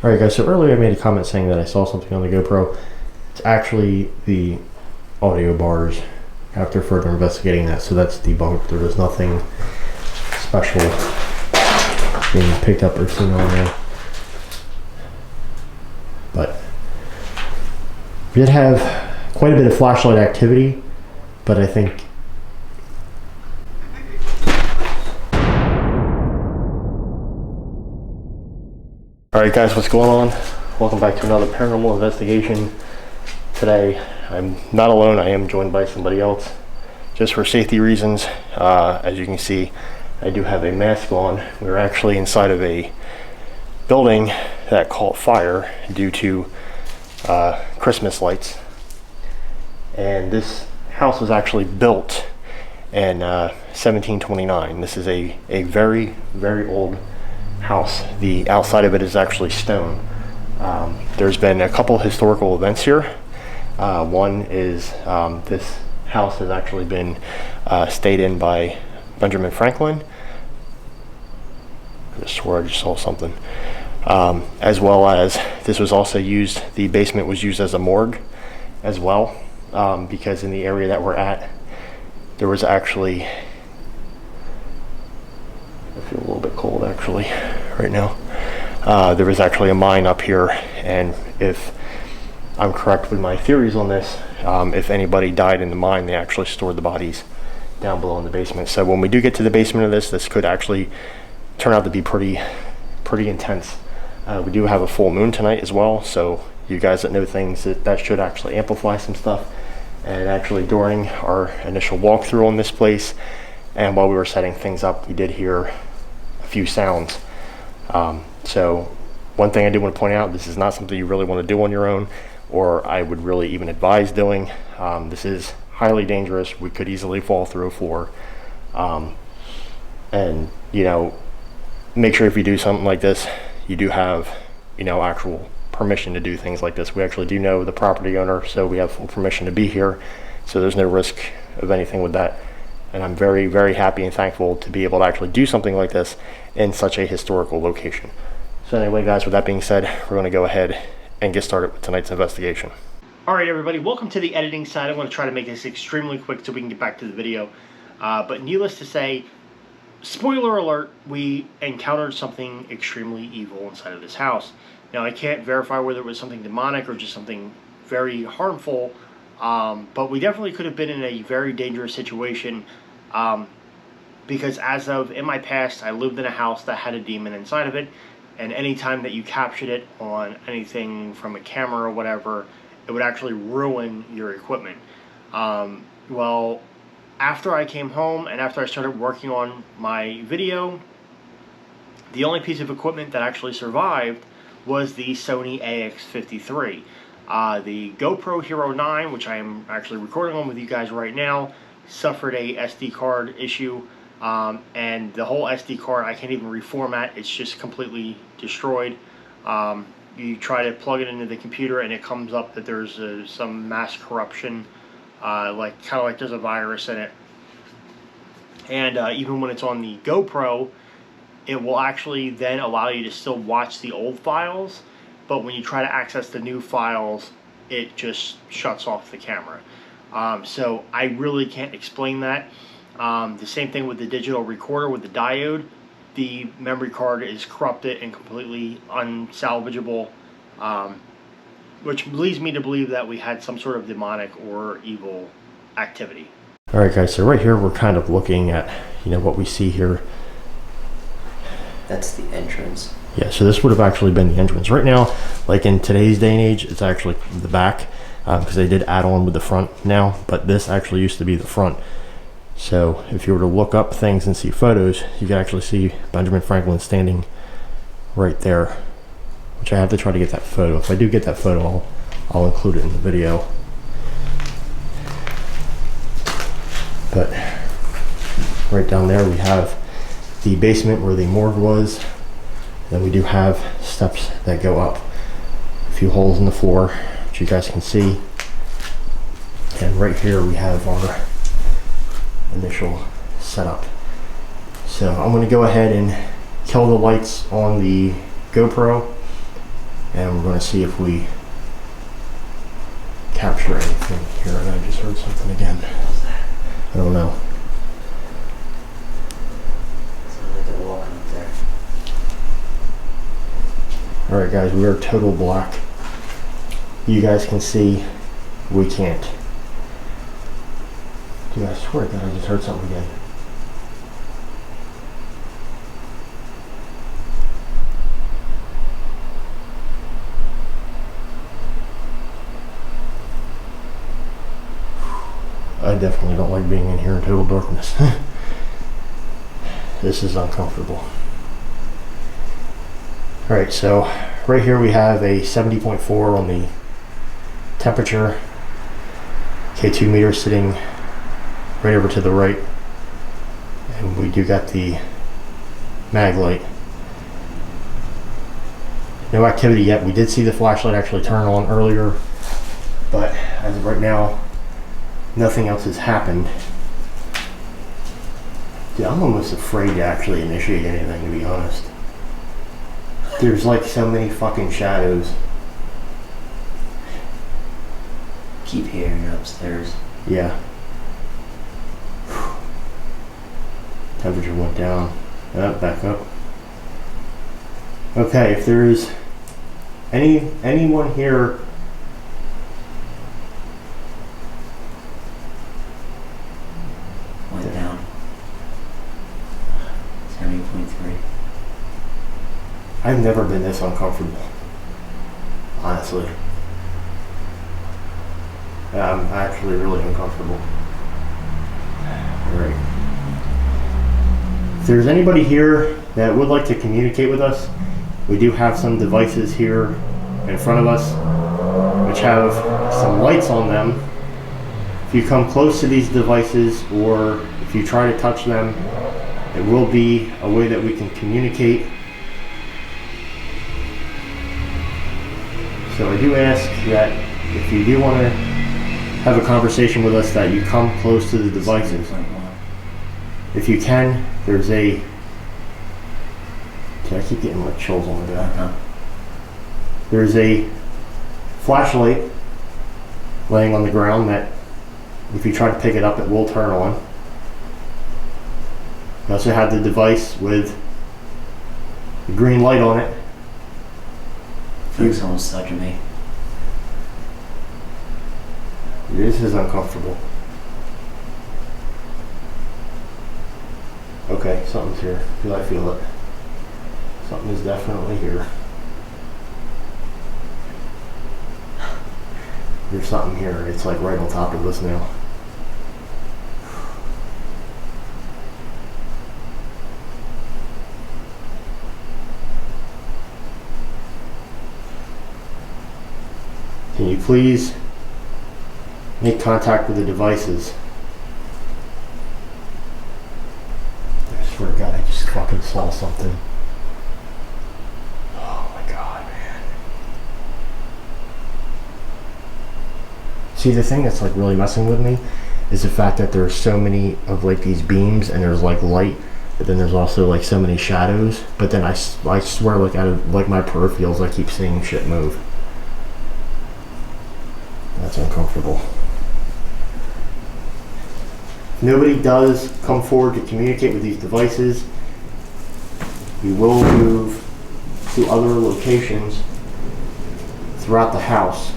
Alright guys, so earlier I made a comment saying that I saw something on the GoPro. It's actually the audio bars after further investigating that, so that's debunked. There was nothing special being picked up or seen on there. But we did have quite a bit of flashlight activity, but I think Alright guys, what's going on? Welcome back to another paranormal investigation. Today, I'm not alone, I am joined by somebody else. Just for safety reasons, as you can see, I do have a mask on. We're actually inside of a building that caught fire due to Christmas lights. And this house was actually built in 1729. This is a very, very old house. The outside of it is actually stone. There's been a couple historical events here. One is this house has actually been stayed in by Benjamin Franklin. I swore I just saw something. As well as this was also used, the basement was used as a morgue as well, because in the area that we're at, there was actually, I feel a little bit cold actually right now. There was actually a mine up here, and if I'm correct with my theories on this, if anybody died in the mine, they actually stored the bodies down below in the basement. So when we do get to the basement of this could actually turn out to be pretty intense. We do have a full moon tonight as well, so you guys that know things, that should actually amplify some stuff. And actually during our initial walkthrough on this place, and while we were setting things up, we did hear a few sounds. So one thing I do want to point out, this is not something you really want to do on your own, or I would really even advise doing. This is highly dangerous. We could easily fall through a floor. And, you know, make sure if you do something like this, you do have, you know, actual permission to do things like this. We actually do know the property owner, so we have full permission to be here. So there's no risk of anything with that. And I'm very, very happy and thankful to be able to actually do something like this in such a historical location. So anyway, guys, with that being said, we're going to go ahead and get started with tonight's investigation. All right, everybody, welcome to the editing side. I'm going to try to make this extremely quick so we can get back to the video. But needless to say, spoiler alert, we encountered something extremely evil inside of this house. Now, I can't verify whether it was something demonic or just something very harmful, but we definitely could have been in a very dangerous situation, because as of in my past, I lived in a house that had a demon inside of it, and anytime that you captured it on anything from a camera or whatever, it would actually ruin your equipment. Well, after I came home and after I started working on my video, the only piece of equipment that actually survived was the Sony AX53. The GoPro Hero 9, which I am actually recording on with you guys right now, suffered a SD card issue, and the whole SD card I can't even reformat. It's just completely destroyed. You try to plug it into the computer and it comes up that there's some mass corruption, kind of like there's a virus in it. And even when it's on the GoPro, it will actually then allow you to still watch the old files, but when you try to access the new files, it just shuts off the camera. So I really can't explain that. The same thing with the digital recorder with the diode. The memory card is corrupted and completely unsalvageable, which leads me to believe that we had some sort of demonic or evil activity. Alright guys, so right here we're kind of looking at, you know, what we see here. That's the entrance. Yeah, so this would have actually been the entrance. Right now, like in today's day and age, it's actually the back, because they did add on with the front now, but this actually used to be the front. So if you were to look up things and see photos, you can actually see Benjamin Franklin standing right there, which I have to try to get that photo. If I do get that photo, I'll include it in the video. But right down there we have the basement where the morgue was. Then we do have steps that go up, a few holes in the floor, which you guys can see. And right here we have our initial setup. So I'm going to go ahead and kill the lights on the GoPro and we're going to see if we capture anything here. And I just heard something again. What's that? I don't know. Sounds like they're walking up there. Alright guys, we are total black. You guys can see, we can't. Dude, I swear to God, I just heard something again. I definitely don't like being in here in total darkness. This is uncomfortable. Alright, so right here we have a 70.4 on the temperature. K2 meter sitting right over to the right. And we do got the mag light. No activity yet. We did see the flashlight actually turn on earlier, but as of right now, nothing else has happened. Dude, I'm almost afraid to actually initiate anything, to be honest. There's like so many fucking shadows. Keep hearing it upstairs. Yeah. Temperature went down. Back up. Okay, if there's anyone here Went down. 70.3. I've never been this uncomfortable. Honestly. I'm actually really uncomfortable. Alright. If there's anybody here that would like to communicate with us, we do have some devices here in front of us which have some lights on them. If you come close to these devices or if you try to touch them, it will be a way that we can communicate. So I do ask that if you do want to have a conversation with us, that you come close to the devices. If you can, there's a... I keep getting like chills on my back. There's a flashlight laying on the ground that if you try to pick it up, it will turn on. We also have the device with the green light on it. I feel like someone's touching me. This is uncomfortable. Okay, something's here. I feel it. Something is definitely here. There's something here. It's like right on top of us now. Can you please make contact with the devices? I swear to God, I just fucking saw something. Oh my God, man. See, the thing that's like really messing with me is the fact that there's so many of like these beams and there's like light, but then there's also like so many shadows. But then I swear, like out of like my peripherals, I keep seeing shit move. That's uncomfortable. If nobody does come forward to communicate with these devices, we will move to other locations throughout the house.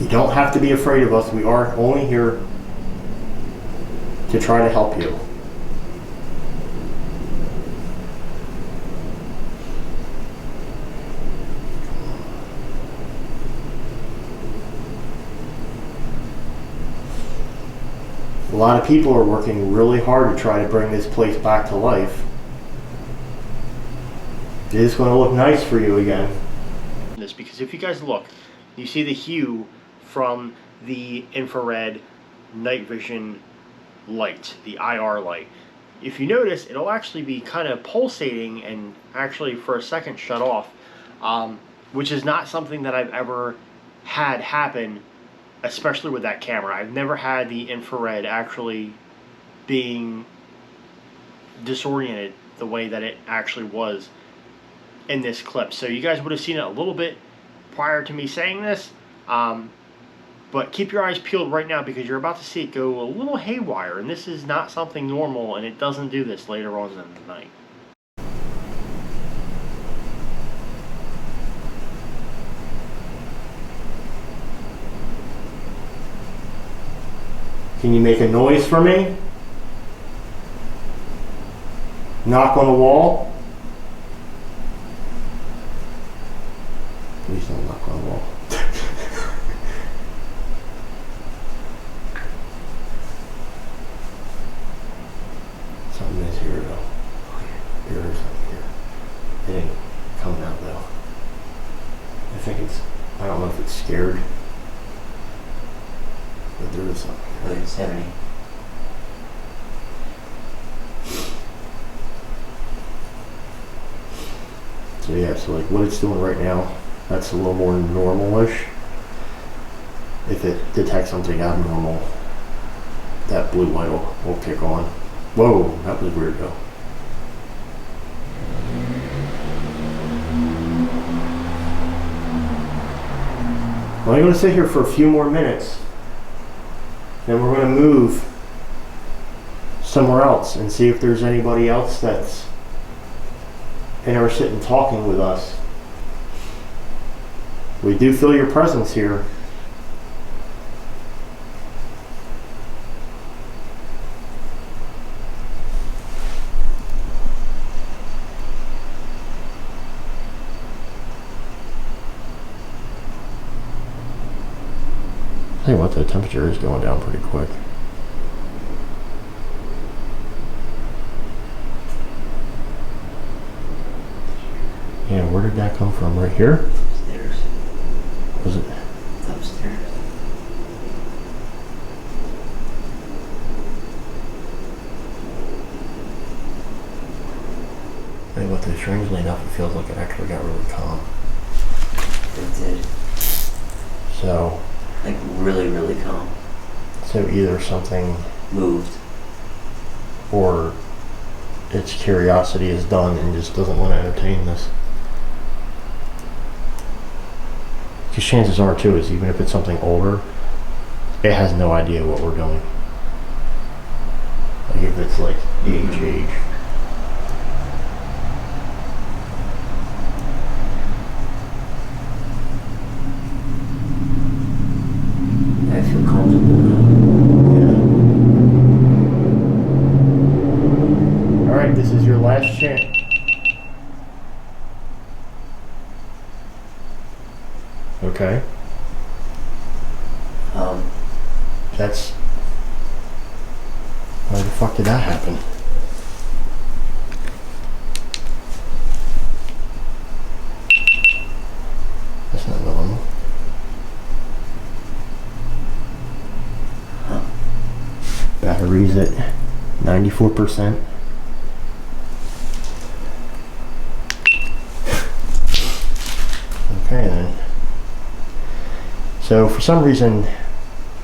You don't have to be afraid of us. We are only here to try to help you. A lot of people are working really hard to try to bring this place back to life. It is going to look nice for you again. Because if you guys look, you see the hue from the infrared night vision light, the IR light. If you notice, it'll actually be kind of pulsating and actually for a second shut off, which is not something that I've ever had happen, especially with that camera. I've never had the infrared actually being disoriented the way that it actually was in this clip. So you guys would have seen it a little bit prior to me saying this, but keep your eyes peeled right now because you're about to see it go a little haywire, and this is not something normal, and it doesn't do this later on in the night. Can you make a noise for me? Knock on the wall? Please don't knock on the wall. Something is here though. There is something here. It ain't coming out though. I don't know if it's scared. But there is something. Like it's 70. So yeah, so like what it's doing right now, that's a little more normal-ish. If it detects something abnormal, that blue light will kick on. Whoa, that was weird though. Well, I'm going to sit here for a few more minutes. Then we're going to move somewhere else and see if there's anybody else that's interested in talking with us. We do feel your presence here. Tell you what, the temperature is going down pretty quick. Yeah, where did that come from? Right here? Upstairs. Was it? Upstairs. Tell you what, though, strangely enough, it feels like it actually got really calm. It did. So. Like really, really calm. So either something Moved. or its curiosity is done and just doesn't want to entertain this. Because chances are too is even if it's something older, it has no idea what we're doing. Like if it's like age. I feel comfortable now. Yeah. Alright, this is your last chance. Okay. That's... Why the fuck did that happen? That's not normal. Huh. Batteries at 94%. Okay then. So for some reason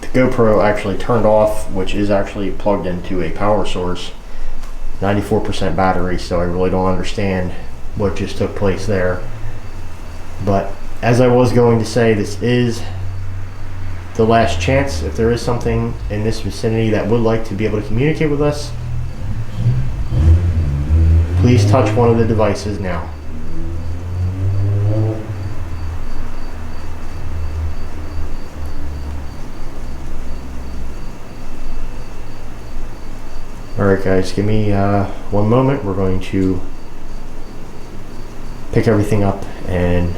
the GoPro actually turned off, which is actually plugged into a power source. 94% battery, so I really don't understand what just took place there. But as I was going to say, this is the last chance. If there is something in this vicinity that would like to be able to communicate with us, please touch one of the devices now. Alright guys, give me one moment. We're going to pick everything up and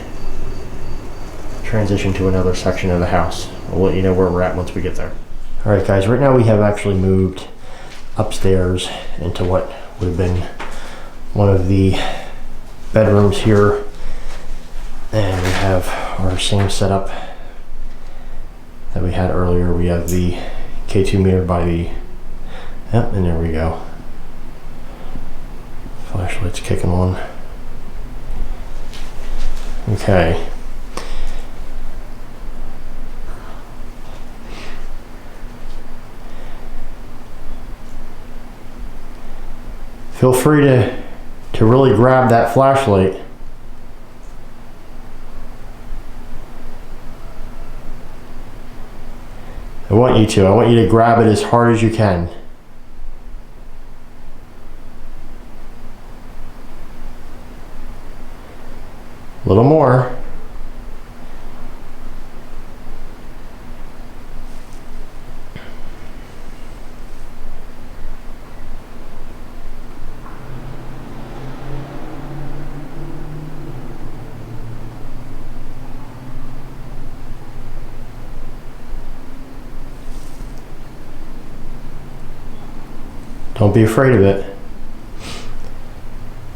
transition to another section of the house. I'll let you know where we're at once we get there. Alright guys, right now we have actually moved upstairs into what would have been one of the bedrooms here. And we have our same setup that we had earlier. We have the K2 meter by the... Yep, and there we go. Flashlight's kicking on. Okay. feel free to really grab that flashlight. I want you to grab it as hard as you can. A little more. Don't be afraid of it.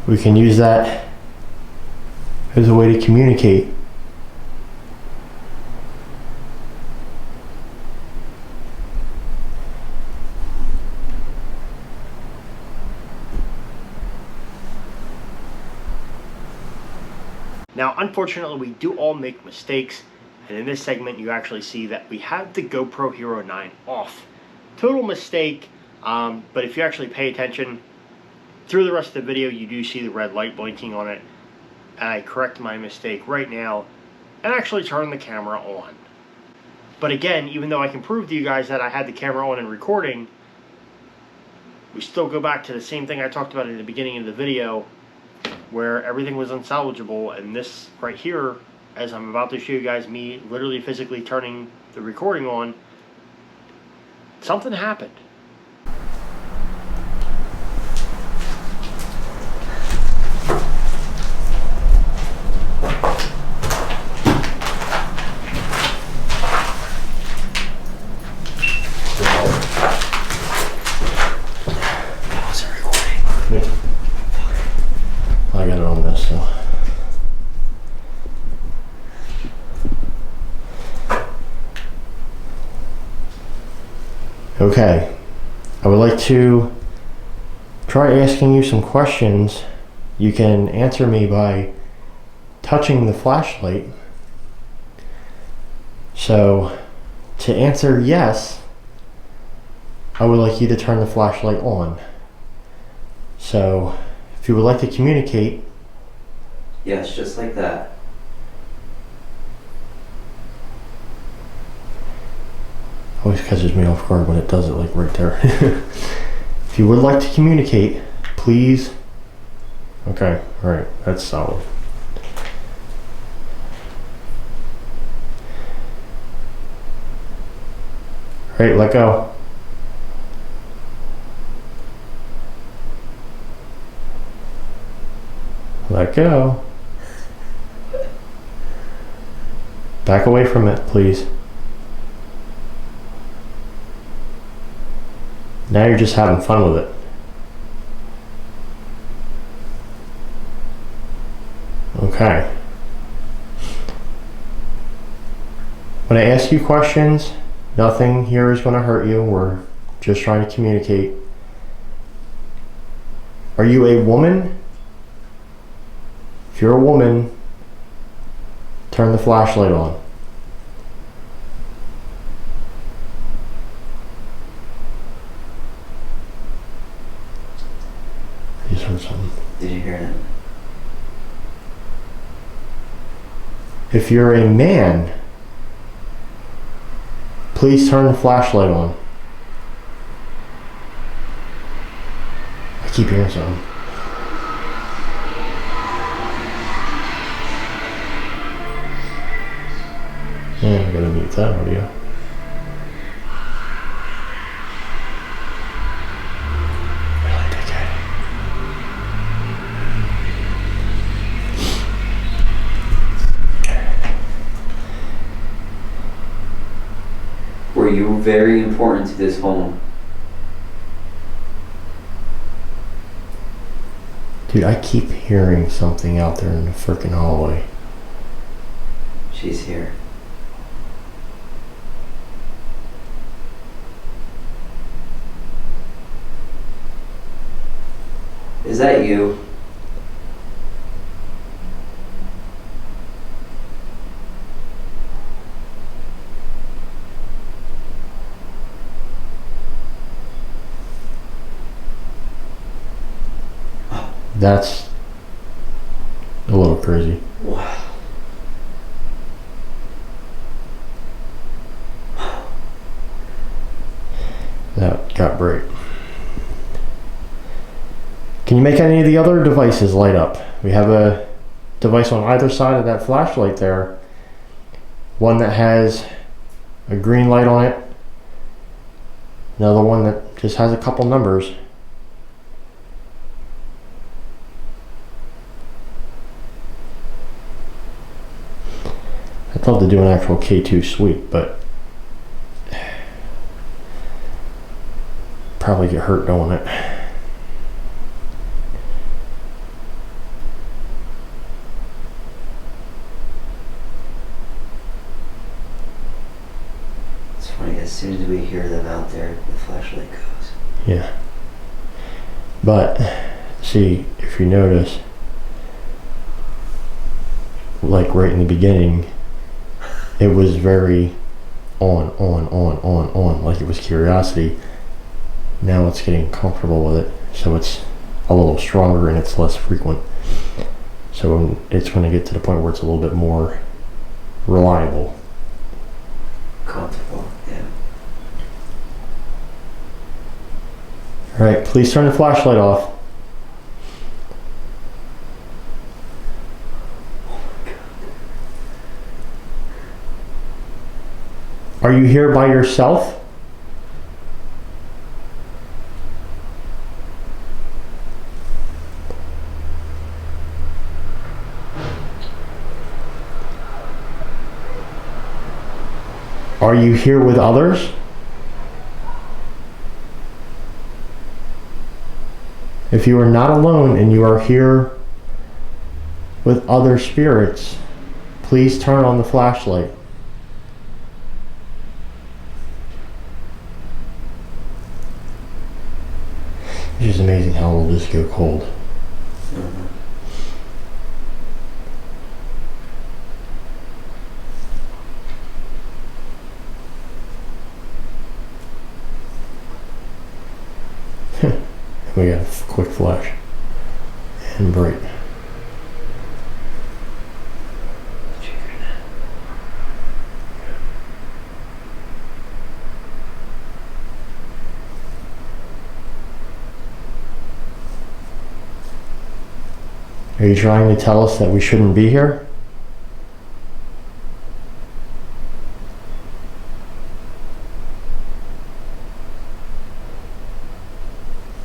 We can use that as a way to communicate. Now, unfortunately, we do all make mistakes, and in this segment, you actually see that we have the GoPro Hero 9 off. Total mistake, but if you actually pay attention through the rest of the video, you do see the red light blinking on it, and I correct my mistake right now and actually turn the camera on. But again, even though I can prove to you guys that I had the camera on and recording, we still go back to the same thing I talked about in the beginning of the video, where everything was unsalvageable, and this right here, as I'm about to show you guys me literally physically turning the recording on, something happened. I got it on this, so. Okay, I would like to try asking you some questions. You can answer me by touching the flashlight. So, to answer yes, I would like you to turn the flashlight on. So, if you would like to communicate. Yes, just like that. Always catches me off guard when it does it, like right there. If you would like to communicate, please. Okay, alright, that's solid. Alright, let go. Let go. Back away from it, please. Now you're just having fun with it. Okay. When I ask you questions, nothing here is going to hurt you. We're just trying to communicate. Are you a woman? If you're a woman, turn the flashlight on. I just heard something. Did you hear it? If you're a man, please turn the flashlight on. I keep hearing something. Yeah, I gotta mute that audio. Really dickhead. Were you very important to this home? Dude, I keep hearing something out there in the freaking hallway. She's here. Is that you? That's a little crazy. Wow. That got bright. Can you make any of the other devices light up? We have a device on either side of that flashlight there. One that has a green light on it. Another one that just has a couple numbers. I'd love to do an actual K2 sweep, but probably get hurt doing it. It's funny, as soon as we hear them out there, the flashlight goes. Yeah. But, see, if you notice, like right in the beginning, it was very on, like it was curiosity. Now it's getting comfortable with it, so it's a little stronger and it's less frequent. So it's going to get to the point where it's a little bit more reliable. Comfortable, yeah. All right, please turn the flashlight off. Are you here by yourself? Are you here with others? If you are not alone and you are here with other spirits, please turn on the flashlight. It's just amazing how it'll just go cold. Mm-hmm. We got a quick flash and bright. Are you trying to tell us that we shouldn't be here?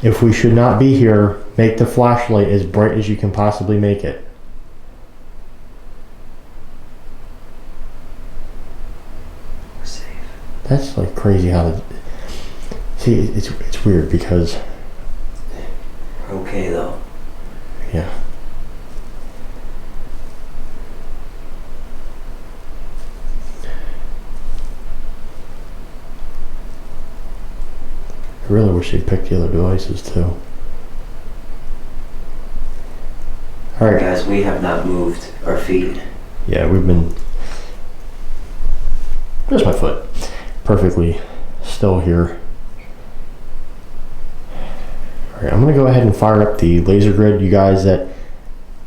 If we should not be here, make the flashlight as bright as you can possibly make it. We're safe. That's like crazy how the... See, it's weird because... We're okay though. Yeah. I really wish they'd pick the other devices too. Alright. Guys, we have not moved our feet. Yeah, we've been... There's my foot. Perfectly still here. Alright, I'm going to go ahead and fire up the laser grid. You guys that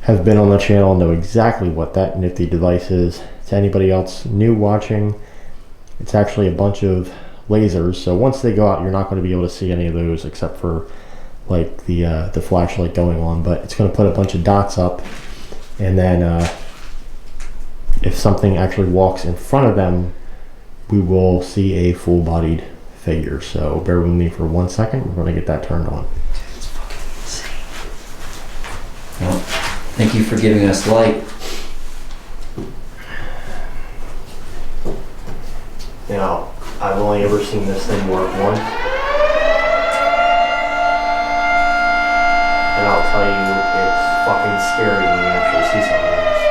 have been on the channel know exactly what that nifty device is. To anybody else new watching, it's actually a bunch of lasers, so once they go out you're not going to be able to see any of those except for like the flashlight going on, but it's going to put a bunch of dots up, and then if something actually walks in front of them we will see a full-bodied figure. So bear with me for 1 second, we're going to get that turned on. It's fucking insane. Well, thank you for giving us light. Now, I've only ever seen this thing work once, and I'll tell you, it's fucking scary when you actually see something like this.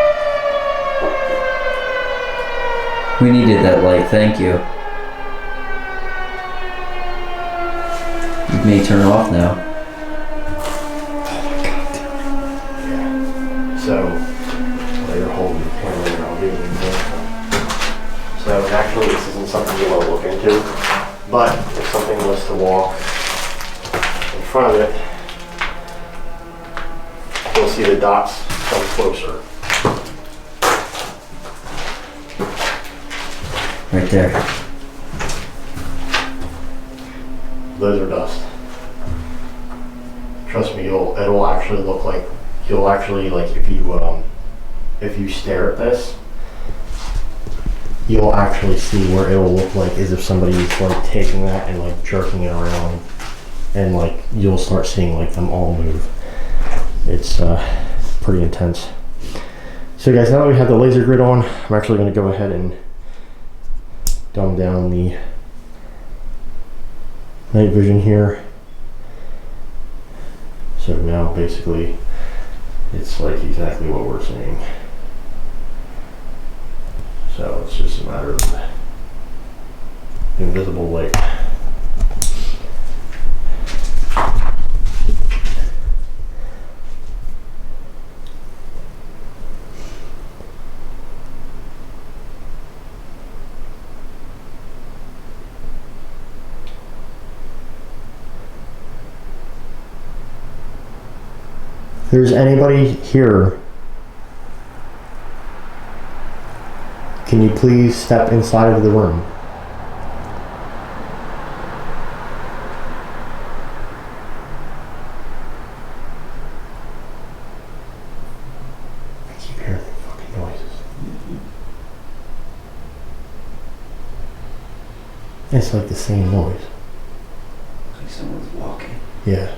We needed that light, thank you. You may turn off now. So, while you're holding the camera there, I'll give you an example. So, actually, this isn't something you want to look into, but if something was to walk in front of it, see the dots come closer. Right there. Those are dust. Trust me, it'll actually look like, you'll actually, like, if you stare at this, you'll actually see where it'll look like as if somebody's like taking that and like jerking it around, and like you'll start seeing like them all move. It's pretty intense. So guys, now that we have the laser grid on, I'm actually going to go ahead and dumb down the night vision here. So now basically it's like exactly what we're seeing. So it's just a matter of invisible light. If there's anybody here, can you please step inside of the room? I keep hearing fucking noises. It's like the same noise. Like someone's walking. Yeah.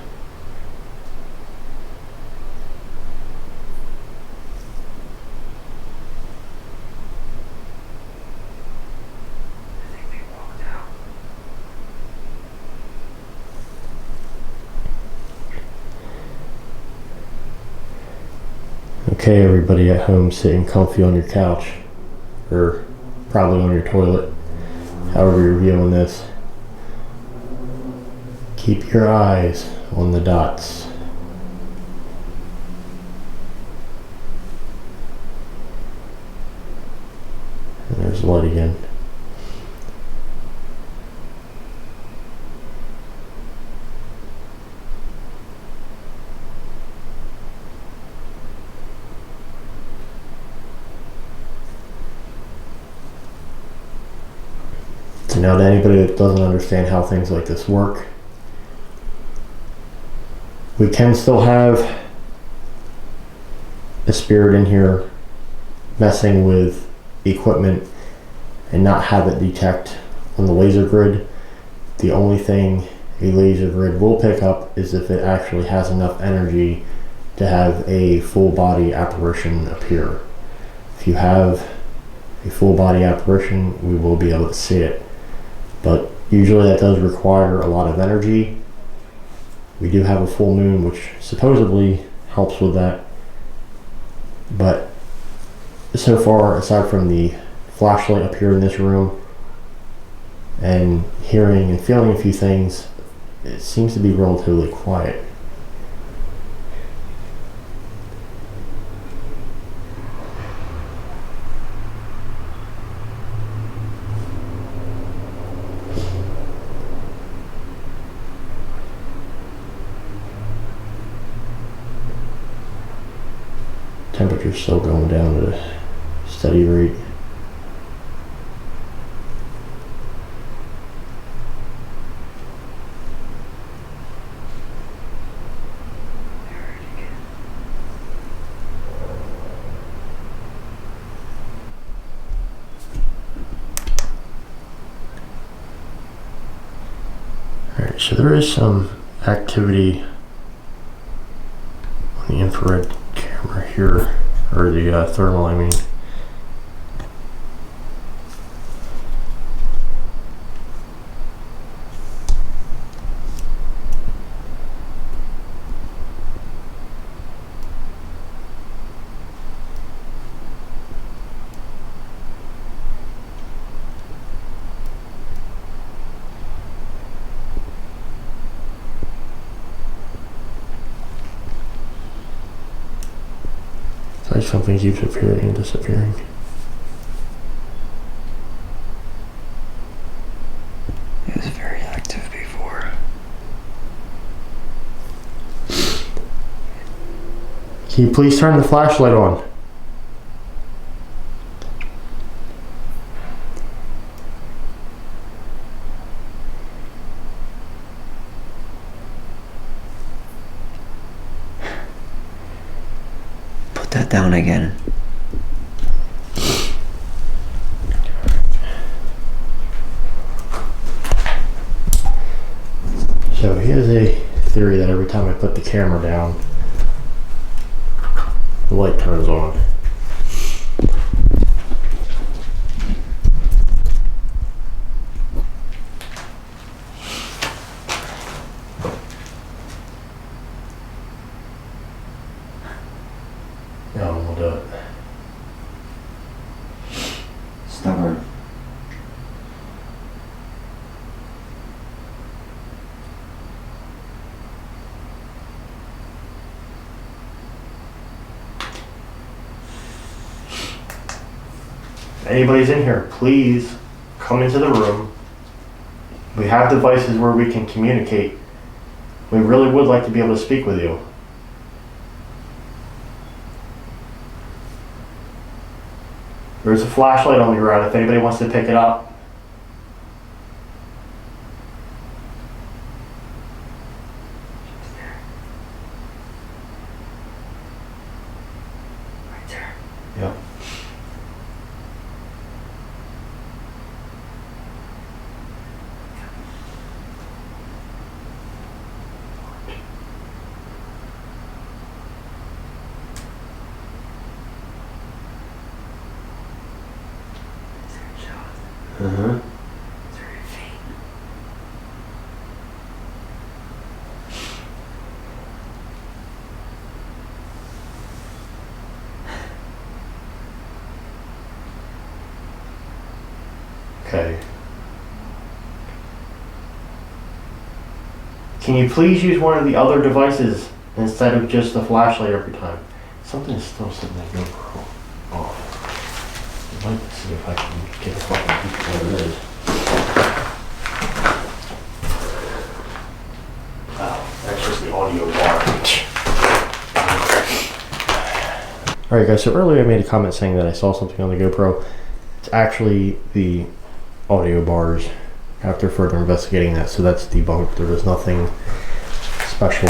Okay, everybody at home sitting comfy on your couch, or probably on your toilet, however you're viewing this. Keep your eyes on the dots. And there's light again. So now to anybody that doesn't understand how things like this work, we can still have a spirit in here messing with equipment and not have it detect on the laser grid. The only thing a laser grid will pick up is if it actually has enough energy to have a full body apparition appear. If you have a full body apparition, we will be able to see it. But usually that does require a lot of energy. We do have a full moon, which supposedly helps with that. But so far, aside from the flashlight up here in this room and hearing and feeling a few things, it seems to be relatively quiet. Temperature's still going down at a steady rate. Alright, so there is some activity on the infrared camera here, or the thermal, I mean. Like something keeps appearing and disappearing. It was very active before. Can you please turn the flashlight on? Put that down again. So he has a theory that every time I put the camera down, the light turns on. No, we'll do it. Stubborn. If anybody's in here, please come into the room. We have devices where we can communicate. We really would like to be able to speak with you. There's a flashlight on the ground if anybody wants to pick it up. Right there. Yep. Uh-huh. It's very faint. Okay. Can you please use one of the other devices instead of just the flashlight every time? Something is still sitting there GoPro off. I'd like to see if I can get a fucking peek at what it is. Oh, that's just the audio bar. Alright guys, so earlier I made a comment saying that I saw something on the GoPro. It's actually the audio bars after further investigating that, so that's debunked. There was nothing special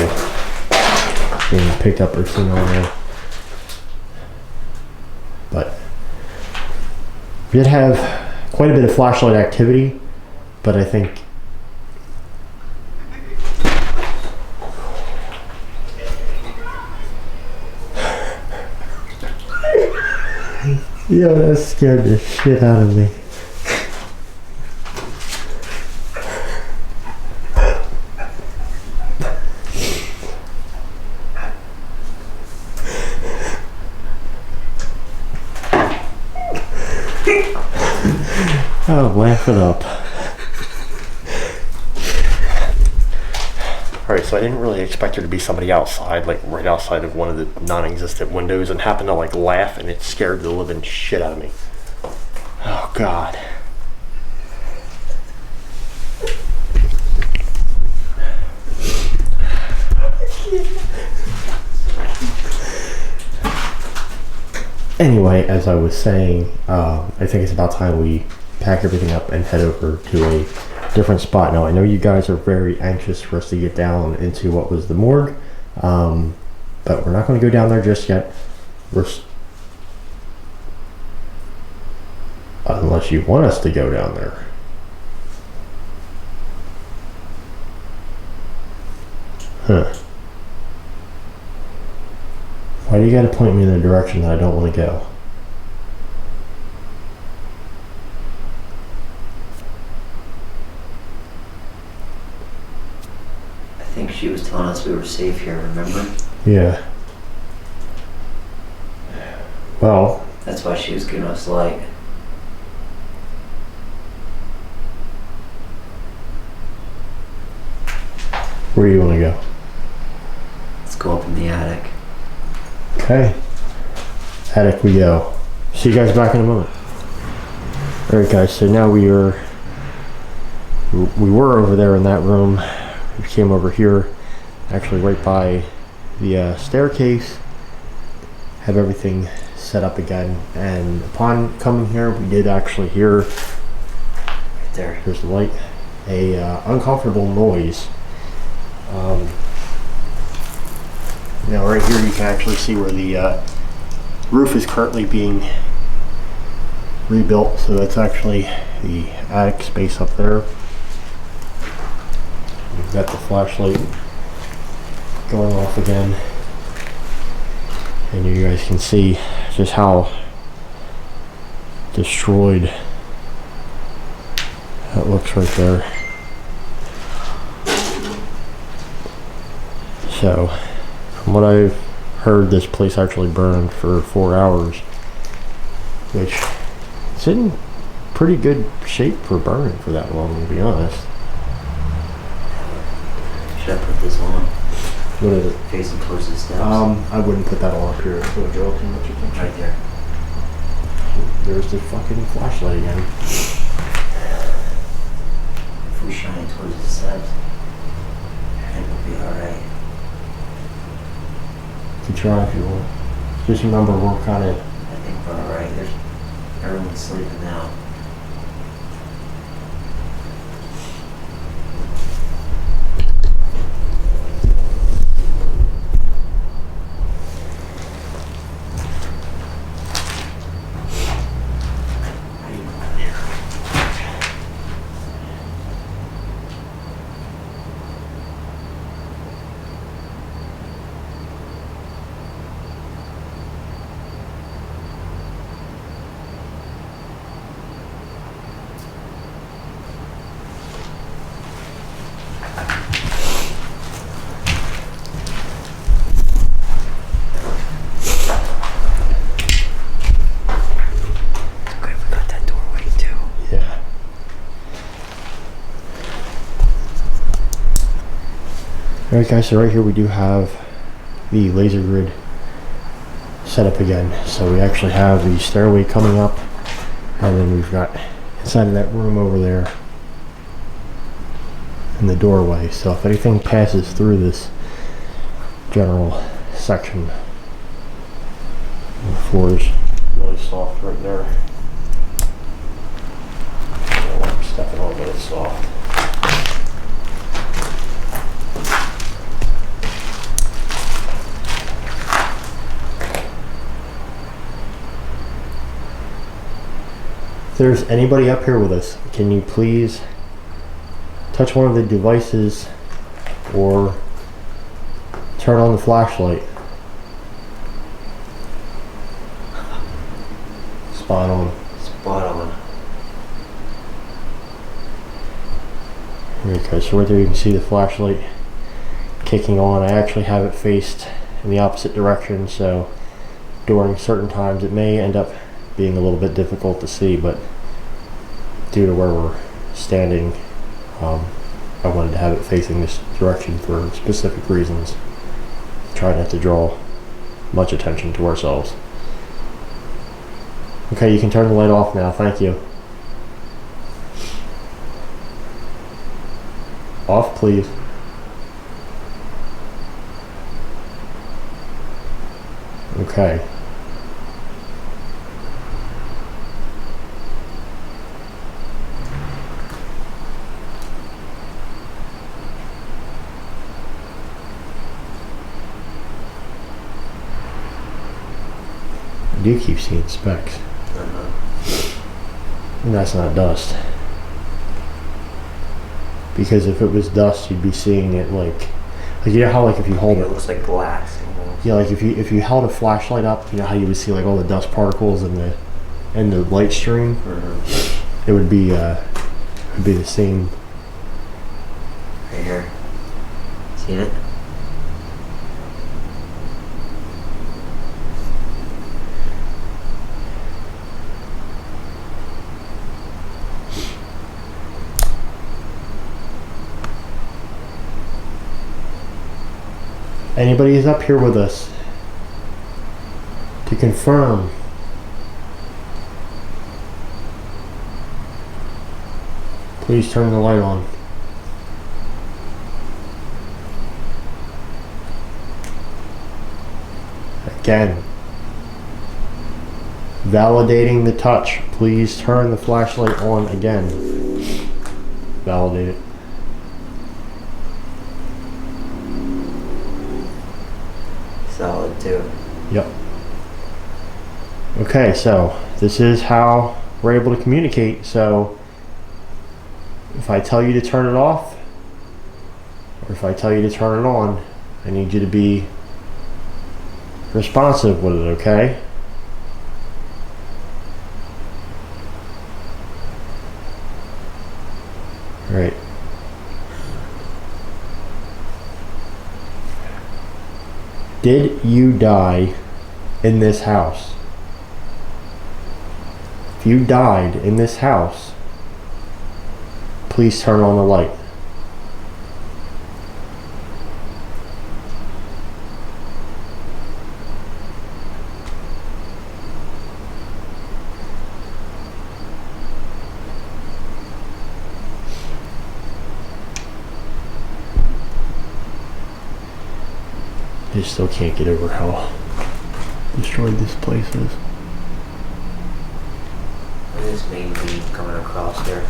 being picked up or seen on there. But we did have quite a bit of flashlight activity, but I think yo, that scared the shit out of me. Oh, laugh it up. Alright, so I didn't really expect there to be somebody outside, like right outside of one of the non-existent windows, and happened to like laugh, and it scared the living shit out of me. Oh God. Anyway, as I was saying, I think it's about time we pack everything up and head over to a different spot. Now, I know you guys are very anxious for us to get down into what was the morgue, but we're not going to go down there just yet. Unless you want us to go down there. Huh. Why do you gotta point me in a direction that I don't want to go? I think she was telling us we were safe here, remember? Yeah. Well, That's why she was giving us light. where do you want to go? Let's go up in the attic. Okay. Attic we go. See you guys back in a moment. Alright guys, so now we were over there in that room. We came over here, actually right by the staircase, have everything set up again. And upon coming here, we did actually hear, right there, here's the light, a uncomfortable noise. Now right here you can actually see where the roof is currently being rebuilt, so that's actually the attic space up there. We've got the flashlight going off again, and you guys can see just how destroyed that looks right there. So from what I've heard, this place actually burned for 4 hours, which is in pretty good shape for burning for that long, to be honest. Should I put this on? What is it? Facing towards the steps. I wouldn't put that on up here. It's going to draw too much attention. Right there. There's the fucking flashlight again. If we shine it towards the steps, it will be alright. You can try if you want. Just remember, we're kind of... I think we're alright. Everyone's sleeping now. Alright guys, so right here we do have the laser grid set up again. So we actually have the stairway coming up, and then we've got inside of that room over there in the doorway. So if anything passes through this general section, the floor is really soft right there. I'm stepping on it, but it's soft. If there's anybody up here with us, can you please touch one of the devices or turn on the flashlight? Spot on. Spot on. Okay, so right there you can see the flashlight kicking on. I actually have it faced in the opposite direction, so during certain times it may end up being a little bit difficult to see, but due to where we're standing, I wanted to have it facing this direction for specific reasons. Try not to draw much attention to ourselves. Okay, you can turn the light off now, thank you. Off, please. Okay. I do keep seeing specks. And that's not dust. Because if it was dust, you'd be seeing it like you know how like if you hold It looks like glass. Almost. yeah, like if you held a flashlight up, you know how you would see like all the dust particles in the light stream. Mm-hmm. It would be the same. Right here. Seen it? Anybody is up here with us to confirm. Please turn the light on. Again, Validating the touch. Please turn the flashlight on again. Validate it. Solid too. Yep. Okay, so this is how we're able to communicate. So if I tell you to turn it off, or if I tell you to turn it on, I need you to be responsive with it, okay? All right. Did you die in this house? If you died in this house, please turn on the light. I still can't get over how destroyed this place is. Look at this main beam coming across here.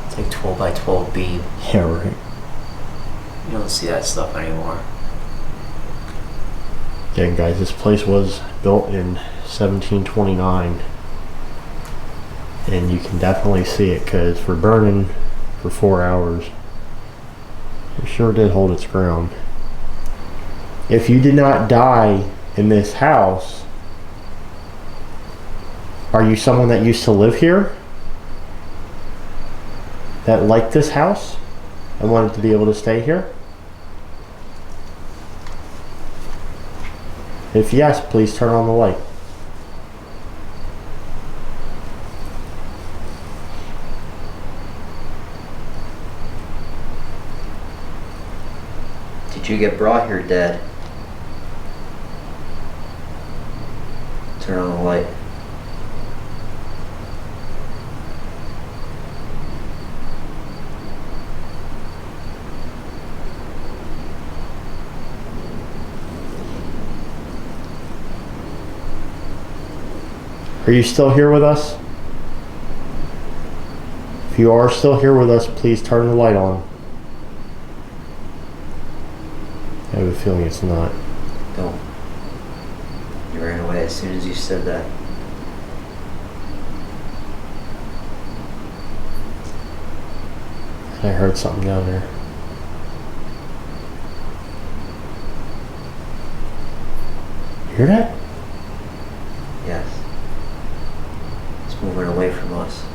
It's like 12 by 12 beam. Yeah, right. You don't see that stuff anymore. Again, guys, this place was built in 1729. And you can definitely see it because for burning for 4 hours, it sure did hold its ground. If you did not die in this house, are you someone that used to live here? That liked this house and wanted to be able to stay here? If yes, please turn on the light. Did you get brought here dead? Turn on the light. Are you still here with us? If you are still here with us, please turn the light on. I have a feeling it's not. Don't. You ran away as soon as you said that. I heard something down there. You hear that? Yes. It's moving away from us.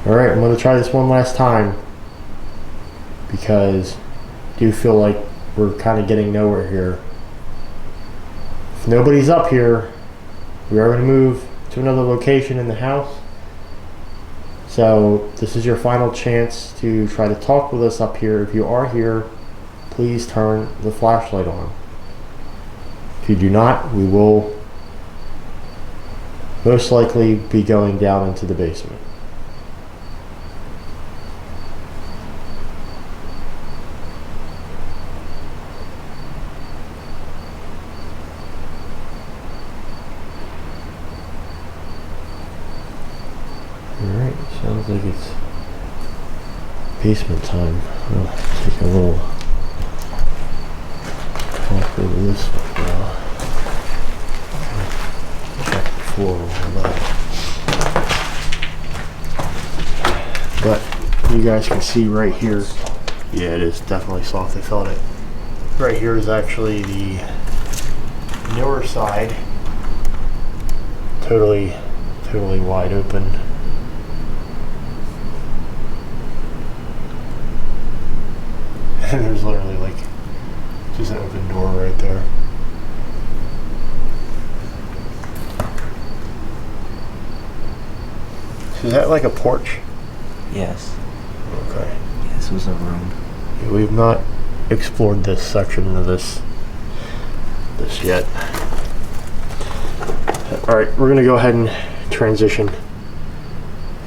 Alright, I'm going to try this one last time because I do feel like we're kind of getting nowhere here. If nobody's up here, we are going to move to another location in the house. So this is your final chance to try to talk with us up here. If you are here, please turn the flashlight on. If you do not, we will most likely be going down into the basement. Alright, sounds like it's basement time. I'll take a little talk over this one now. Check the floor on that. But you guys can see right here, yeah, it is definitely soft. I felt it. Right here is actually the newer side. Totally wide open. And there's literally like just an open door right there. So is that like a porch? Yes. Okay. Yeah, this was a room. Yeah, we've not explored this section of this yet. All right, we're gonna go ahead and transition.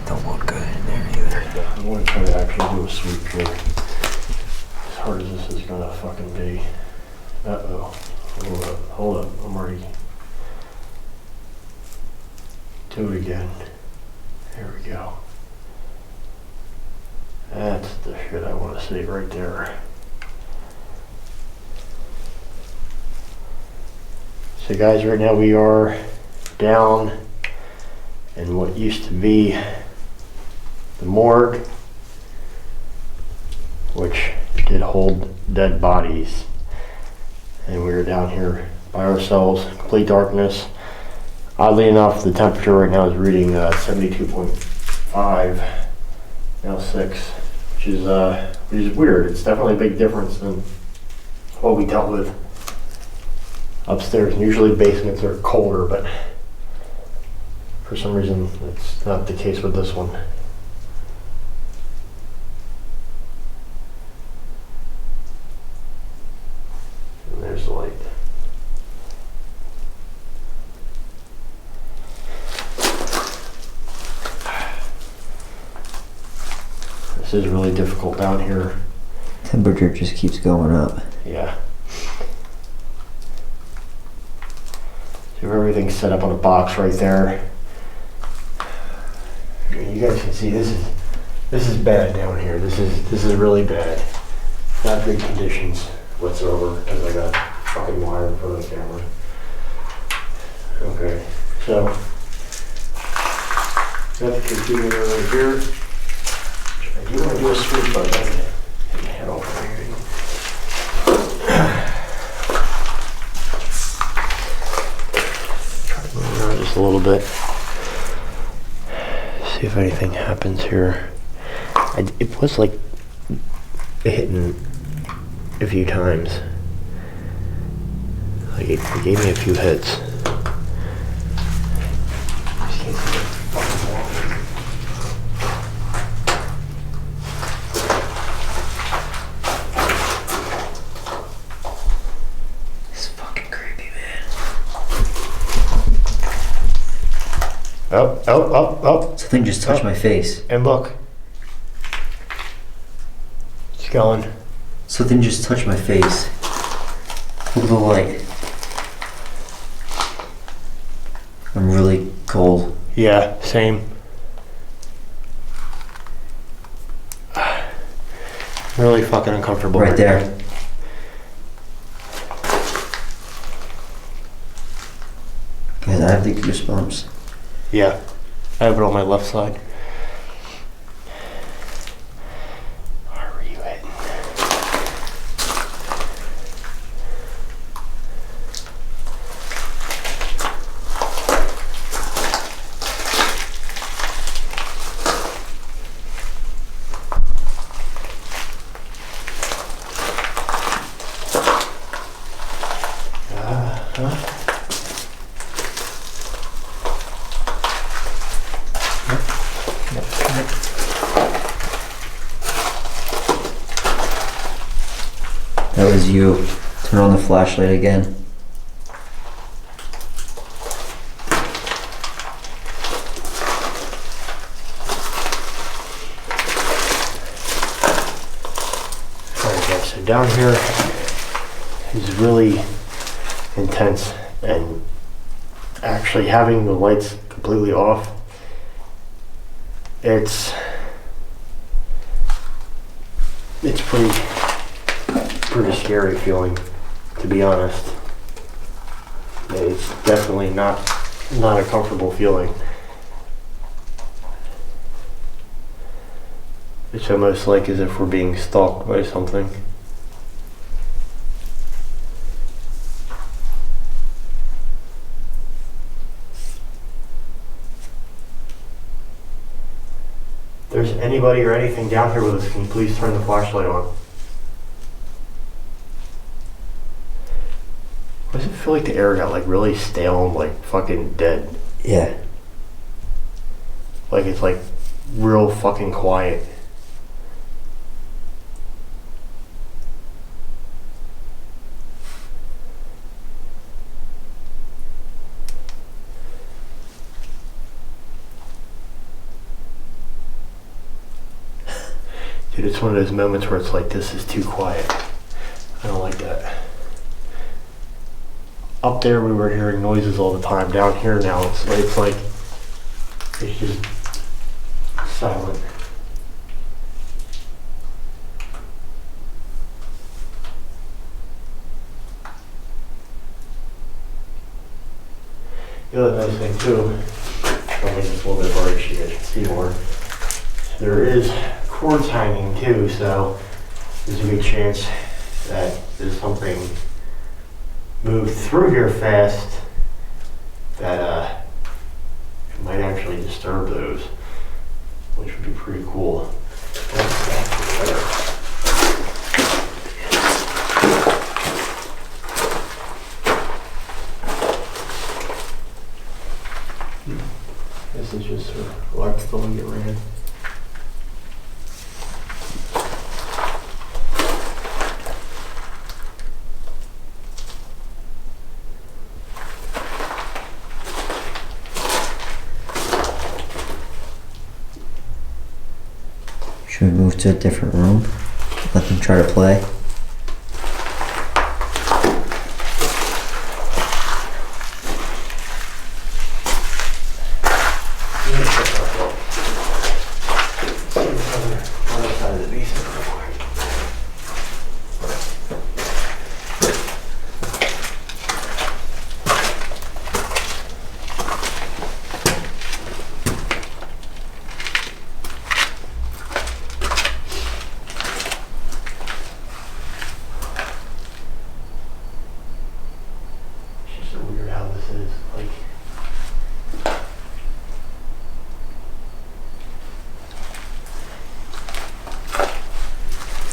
Don't look good in there either. I'm gonna try to actually do a sweep here. As hard as this is gonna fucking be. Uh-oh. Hold up. I'm already... Do it again. There we go. That's the shit I want to see right there. So guys, right now we are down in what used to be the morgue, which did hold dead bodies. And we are down here by ourselves, complete darkness. Oddly enough, the temperature right now is reading 72.5, now 6, which is weird. It's definitely a big difference than what we dealt with upstairs. And usually basements are colder, but for some reason it's not the case with this one. And there's the light. This is really difficult down here. Temperature just keeps going up. Yeah. So everything's set up on a box right there. You guys can see this is bad down here. This is really bad. Not good conditions whatsoever, because I got fucking wire in front of the camera. Okay, so got the computer right here. I do want to do a sweep, but I gotta get my head off here. Try to move around just a little bit. See if anything happens here. It was like hitting a few times. Like it gave me a few hits. Just can't see the fucking wall. It's fucking creepy, man. Oh. Something just touched my face. And look. It's going. Something just touched my face. Look at the light. I'm really cold. Yeah, same. Really fucking uncomfortable. Right there. now. Guys, I have the goosebumps. Yeah, I have it on my left side. Where were you at? That was you. Turn on the flashlight again. Alright guys, so down here is really intense, and actually having the lights completely off, it's pretty scary feeling, to be honest. It's definitely not a comfortable feeling. It's almost like as if we're being stalked by something. If there's anybody or anything down here with us, can you please turn the flashlight on? Why does it feel like the air got like really stale and like fucking dead? Yeah. Like it's like real fucking quiet. Dude, it's one of those moments where it's like, this is too quiet. I don't like that. Up there we were hearing noises all the time. Down here now it's like it's just silent. The other nice thing too, I'll make this a little bit harder so you guys can see more. There is cords hanging too, so there's a good chance that there's something moved through here fast that it might actually disturb those, which would be pretty cool. This is just electrical to get ran. Should we move to a different room? Let them try to play?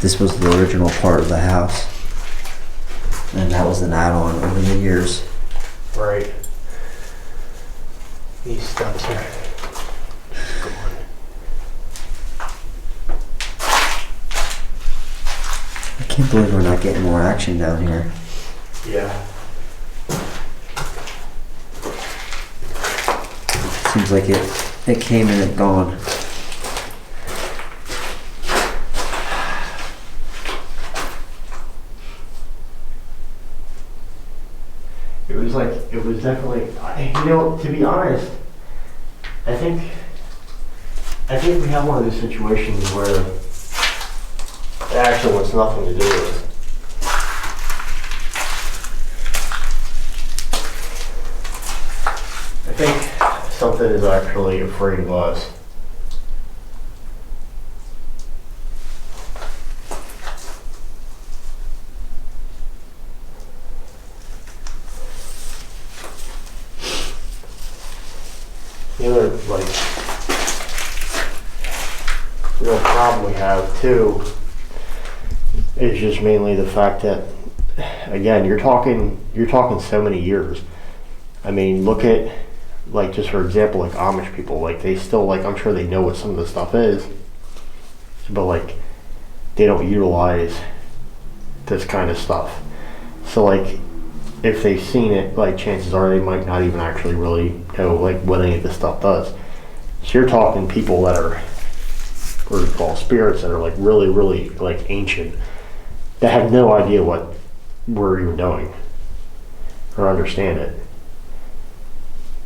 This was the original part of the house, and that was an add-on over the years. Right. These steps are gone. I can't believe we're not getting more action down here. Yeah. Seems like it came and it gone. It was definitely, you know, to be honest, I think we have one of those situations where it actually wants nothing to do with it. I think something is actually afraid of us. The other, real problem we have too is just mainly the fact that, again, you're talking so many years. I mean, look at, just for example, Amish people, they still, I'm sure they know what some of the stuff is, but they don't utilize this kind of stuff. So if they've seen it, chances are they might not even actually really know what any of this stuff does. So you're talking people that are, what we call spirits, that are really, really ancient, that have no idea what we're even doing or understand it.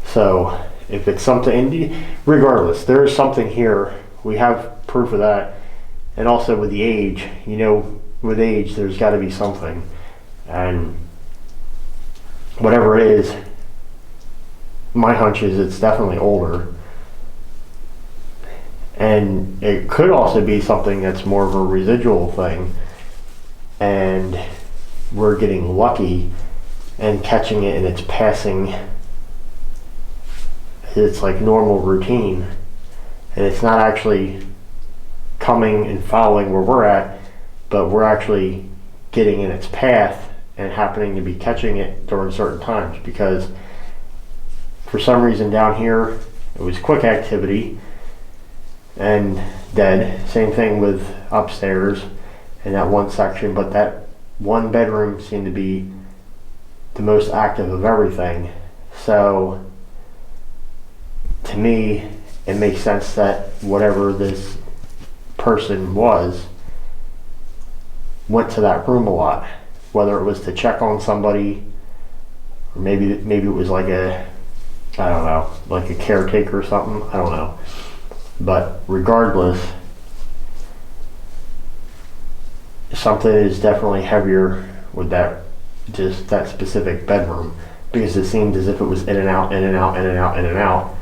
So if it's something, and regardless, there is something here. We have proof of that, and also with the age, with age, there's got to be something, and whatever it is, my hunch is it's definitely older. And it could also be something that's more of a residual thing, and we're getting lucky and catching it in its passing. It's normal routine, and it's not actually coming and following where we're at, but we're actually getting in its path and happening to be catching it during certain times, because for some reason down here it was quick activity and dead. Same thing with upstairs in that one section, but that one bedroom seemed to be the most active of everything. So to me, it makes sense that whatever this person was went to that room a lot, whether it was to check on somebody, or maybe it was like a, I don't know, like a caretaker or something. I don't know. But regardless, something is definitely heavier with that, just that specific bedroom, because it seemed as if it was in and out, in and out, in and out, in and out.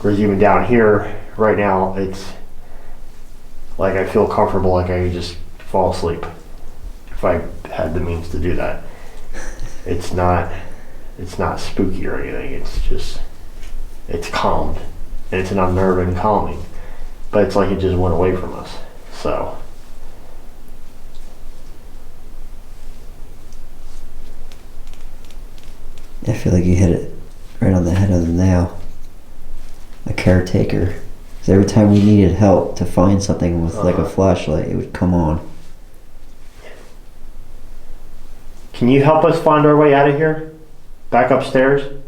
Whereas even down here, right now, it's like I feel comfortable, like I could just fall asleep if I had the means to do that. It's not spooky or anything. It's just, it's calmed, and it's an unnerving calming. But it's like it just went away from us. So. I feel like you hit it right on the head of the nail. A caretaker. Because every time we needed help to find something with like a flashlight, it would come on. Can you help us find our way out of here? Back upstairs?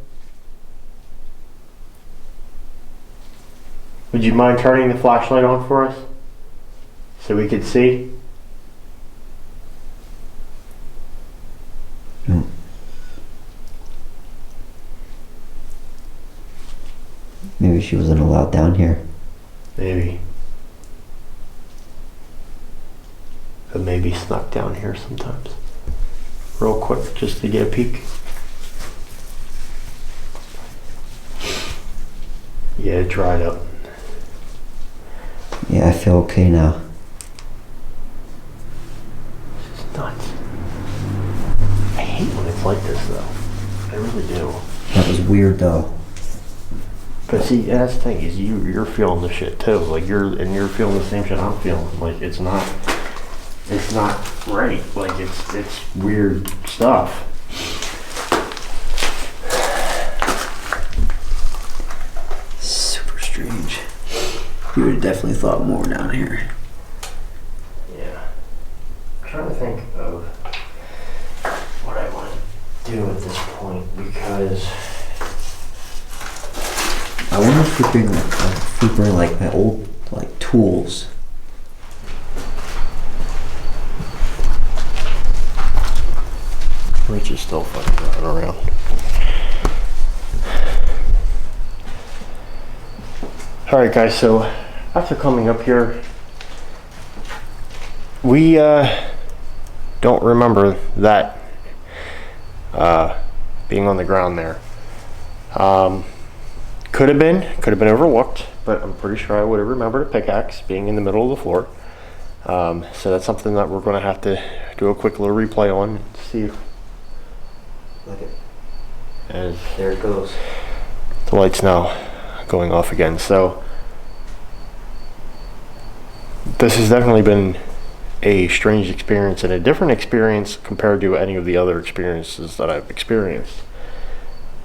Would you mind turning the flashlight on for us? So we could see? No. Maybe she wasn't allowed down here. Maybe. But maybe snuck down here sometimes. Real quick, just to get a peek. Yeah, it dried up. Yeah, I feel okay now. This is nuts. I hate when it's like this though. I really do. That was weird though. But see, that's the thing, is you're feeling the shit too. Like you're feeling the same shit I'm feeling. Like it's not right. Like it's weird stuff. Super strange. You would have definitely thought more down here. Yeah. I'm trying to think of what I want to do at this point, because I wonder if we bring like my old like tools. Rich is still fucking running around. Alright guys, so after coming up here, we don't remember that being on the ground there. Could have been overlooked, but I'm pretty sure I would have remembered a pickaxe being in the middle of the floor. So that's something that we're going to have to do a quick little replay on and see if, Look at and there it goes. the light's now going off again. So this has definitely been a strange experience, and a different experience compared to any of the other experiences that I've experienced.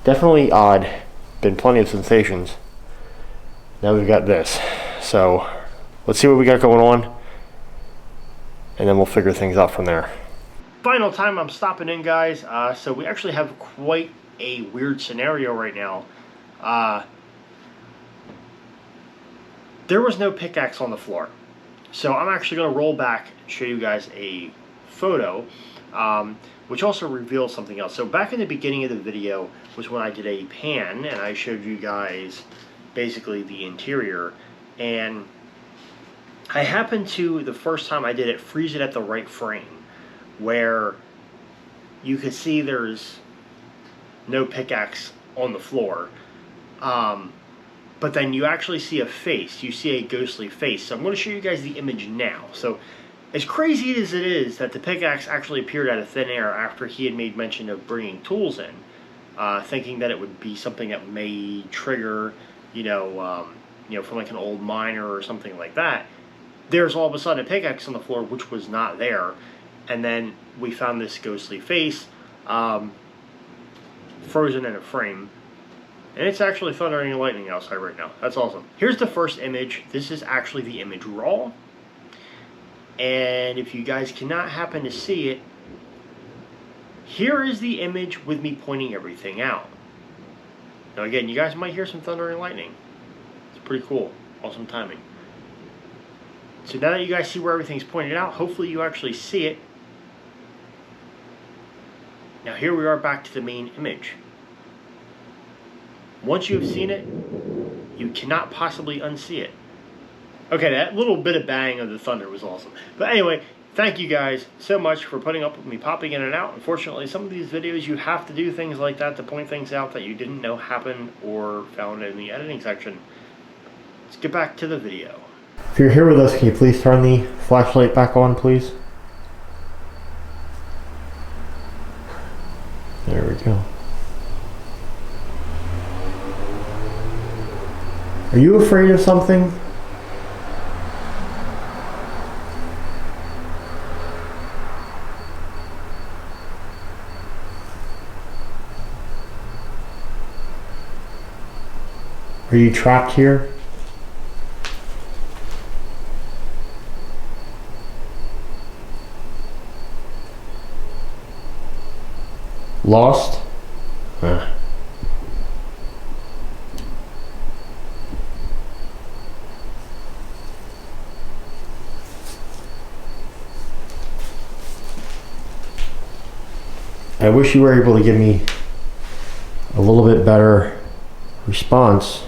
Definitely odd. Been plenty of sensations. Now we've got this. So let's see what we got going on, and then we'll figure things out from there. Final time I'm stopping in, guys. So we actually have quite a weird scenario right now. There was no pickaxe on the floor. So I'm actually going to roll back and show you guys a photo, which also reveals something else. So back in the beginning of the video was when I did a pan, and I showed you guys basically the interior. And I happened to, the first time I did it, freeze it at the right frame, where you could see there's no pickaxe on the floor. But then you actually see a face. You see a ghostly face. So I'm going to show you guys the image now. So as crazy as it is that the pickaxe actually appeared out of thin air after he had made mention of bringing tools in, thinking that it would be something that may trigger, from like an old miner or something like that. There's all of a sudden a pickaxe on the floor, which was not there. And then we found this ghostly face, frozen in a frame. And it's actually thundering and lightning outside right now. That's awesome. Here's the first image. This is actually the image raw. And if you guys cannot happen to see it, here is the image with me pointing everything out. Now again, you guys might hear some thunder and lightning. It's pretty cool. Awesome timing. So now that you guys see where everything's pointed out, hopefully you actually see it. Now here we are back to the main image. Once you have seen it, you cannot possibly unsee it. Okay, that little bit of bang of the thunder was awesome. But anyway, thank you guys so much for putting up with me popping in and out. Unfortunately, some of these videos you have to do things like that to point things out that you didn't know happened or found in the editing section. Let's get back to the video. If you're here with us, can you please turn the flashlight back on, please? There we go. Are you afraid of something? Are you trapped here? Lost? Huh. I wish you were able to give me a little bit better response.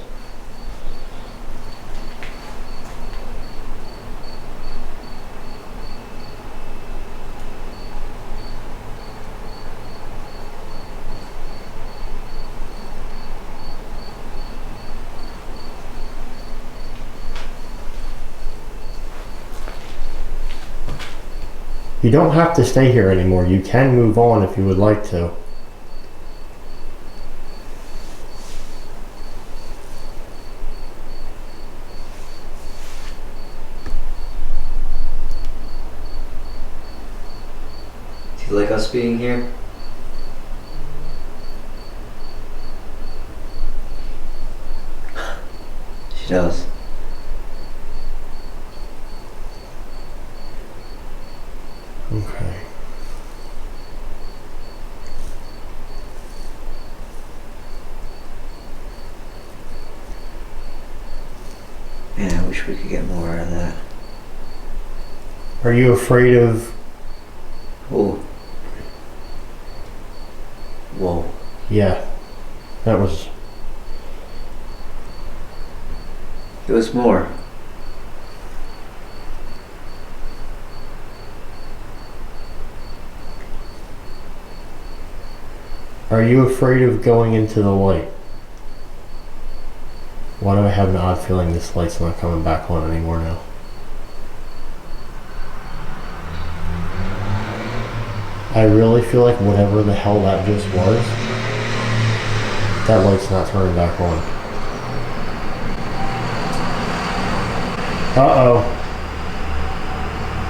You don't have to stay here anymore. You can move on if you would like to. Do you like us being here? She does. Okay. Man, I wish we could get more out of that. Are you afraid of... Oh. Whoa. Yeah. That was... It was more. Are you afraid of going into the light? Why do I have an odd feeling this light's not coming back on anymore now? I really feel like whatever the hell that just was, that light's not turning back on. Uh-oh.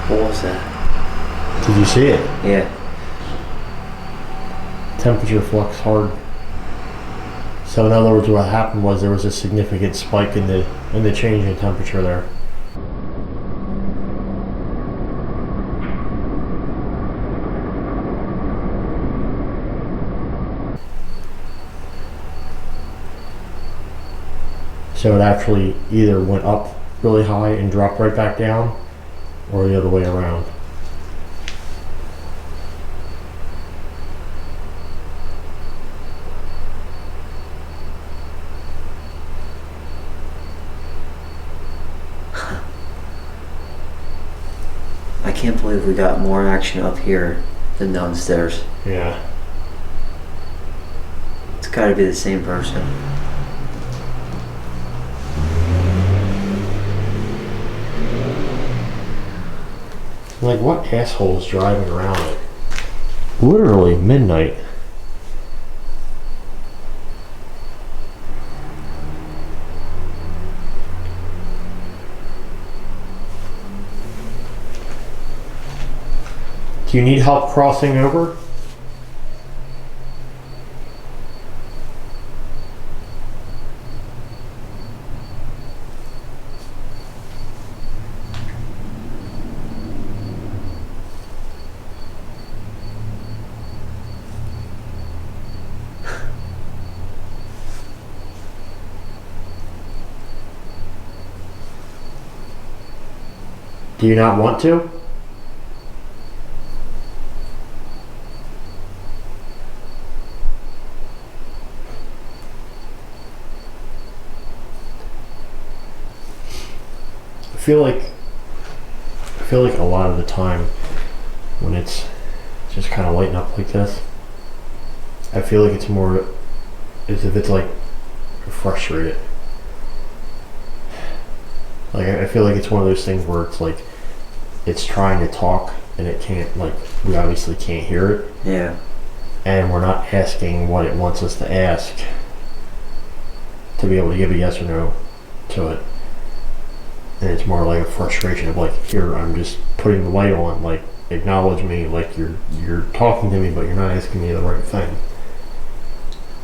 What was that? Did you see it? Yeah. Temperature flux hard. So in other words, what happened was there was a significant spike in the change in temperature there. So it actually either went up really high and dropped right back down, or the other way around. I can't believe we got more action up here than downstairs. Yeah. It's gotta be the same person. Like, what asshole is driving around at literally midnight? Do you need help crossing over? Do you not want to? I feel like a lot of the time when it's just kind of lighting up like this, I feel like it's more as if it's like frustrated. Like I feel like it's one of those things where it's like it's trying to talk and it can't, like we obviously can't hear it. Yeah. And we're not asking what it wants us to ask to be able to give a yes or no to it. And it's more like a frustration of like, here, I'm just putting the light on, like acknowledge me, like you're talking to me but you're not asking me the right thing.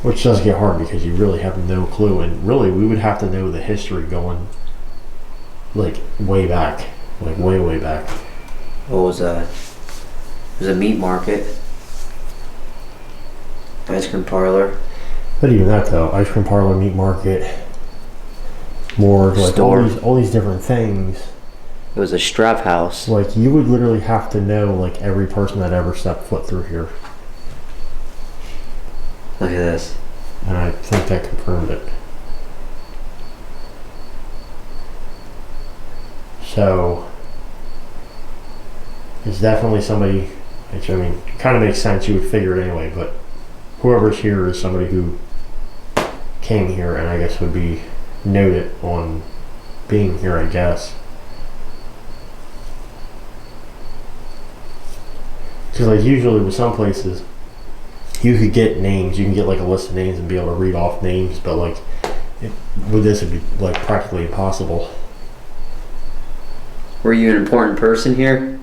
Which does get hard because you really have no clue, and really we would have to know the history going like way back, like way back. What was that? It was a meat market. Ice cream parlor. But even that though, ice cream parlor, meat market, morgue, like all these different things. It was a strap house. Like you would literally have to know like every person that ever stepped foot through here. Look at this. And I think that confirmed it. So it's definitely somebody, which I mean, it kind of makes sense, you would figure it anyway, but whoever's here is somebody who came here and I guess would be noted on being here, I guess. Because like usually with some places, you could get names, you can get like a list of names and be able to read off names, but like with this it'd be like practically impossible. Were you an important person here?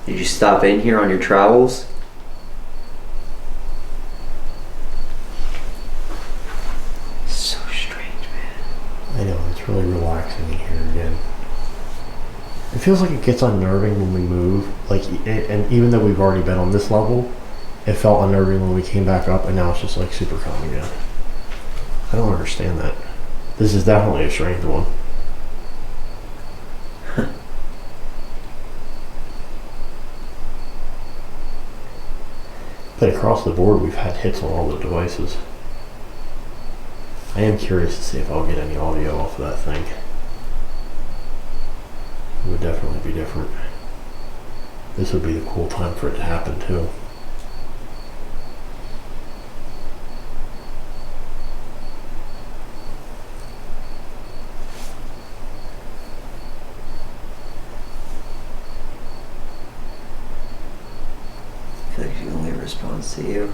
Did you stop in here on your travels? So strange, man. I know, it's really relaxing in here again. It feels like it gets unnerving when we move, like, and even though we've already been on this level, it felt unnerving when we came back up, and now it's just like super calm again. I don't understand that. This is definitely a strange one. But across the board, we've had hits on all the devices. I am curious to see if I'll get any audio off of that thing. It would definitely be different. This would be the cool time for it to happen too. I feel like she only responds to you.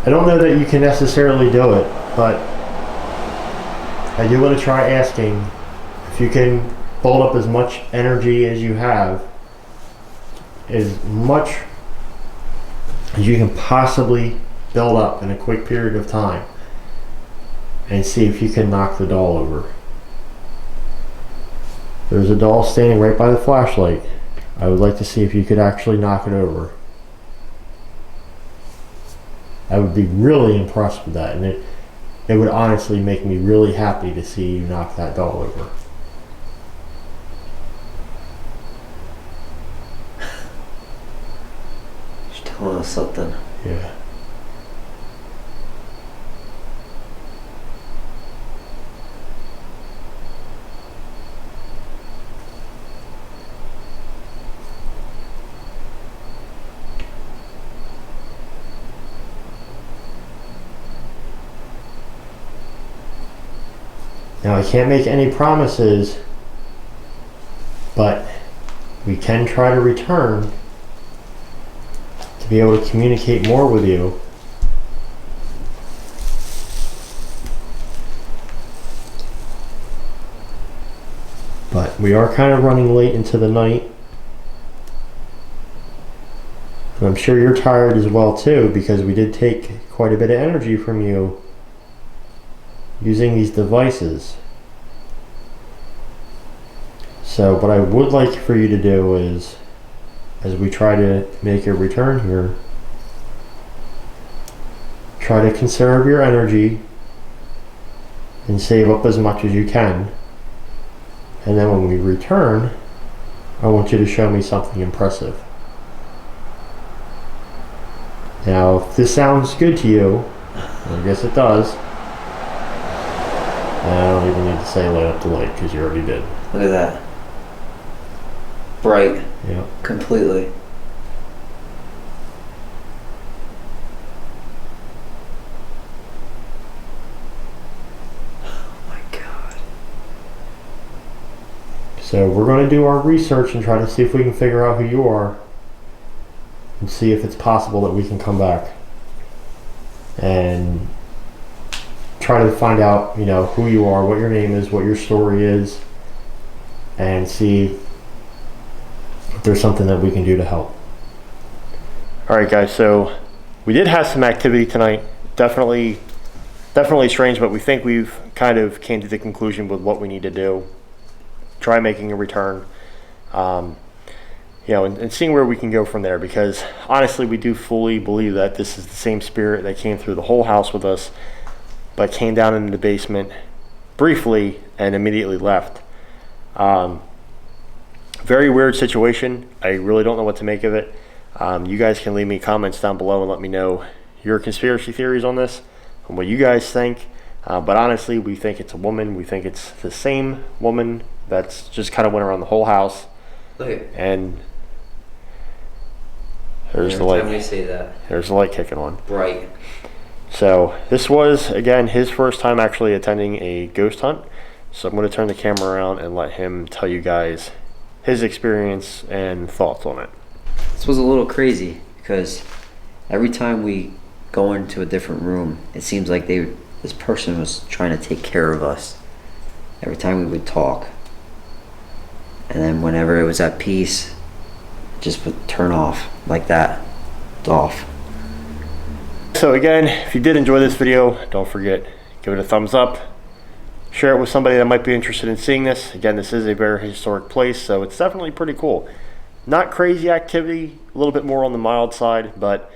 I don't know that you can necessarily do it, but I do want to try asking if you can build up as much energy as you have, as much as you can possibly build up in a quick period of time, and see if you can knock the doll over. There's a doll standing right by the flashlight. I would like to see if you could actually knock it over. I would be really impressed with that, and it would honestly make me really happy to see you knock that doll over. She's telling us something. Yeah. Now I can't make any promises, but we can try to return to be able to communicate more with you. But we are kind of running late into the night. And I'm sure you're tired as well too, because we did take quite a bit of energy from you using these devices. So what I would like for you to do is, as we try to make a return here, try to conserve your energy and save up as much as you can. And then when we return, I want you to show me something impressive. Now, if this sounds good to you, I guess it does. I don't even need to say light up the light because you already did. Look at that. Bright. Yeah. Completely. Oh my God. So we're going to do our research and try to see if we can figure out who you are and see if it's possible that we can come back and try to find out, you know, who you are, what your name is, what your story is, and see if there's something that we can do to help. All right, guys, so we did have some activity tonight. Definitely strange, but we think we've kind of came to the conclusion with what we need to do. Try making a return, you know, and seeing where we can go from there, because honestly, we do fully believe that this is the same spirit that came through the whole house with us, but came down into the basement briefly and immediately left. Very weird situation. I really don't know what to make of it. You guys can leave me comments down below and let me know your conspiracy theories on this and what you guys think. But honestly, we think it's a woman. We think it's the same woman that's just kind of went around the whole house. Look. And there's the light. Every time we say that. There's the light kicking on. Bright. So this was, again, his first time actually attending a ghost hunt. So I'm going to turn the camera around and let him tell you guys his experience and thoughts on it. This was a little crazy because every time we go into a different room, it seems like this person was trying to take care of us. Every time we would talk. And then whenever it was at peace, it just would turn off like that. It's off. So again, if you did enjoy this video, don't forget, give it a thumbs up. Share it with somebody that might be interested in seeing this. Again, this is a very historic place, so it's definitely pretty cool. Not crazy activity, a little bit more on the mild side, but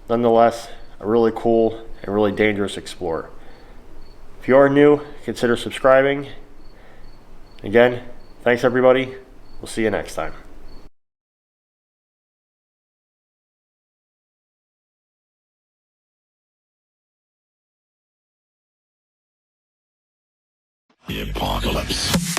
nonetheless, a really cool and really dangerous explorer. If you are new, consider subscribing. Again, thanks everybody. We'll see you next time. The apocalypse.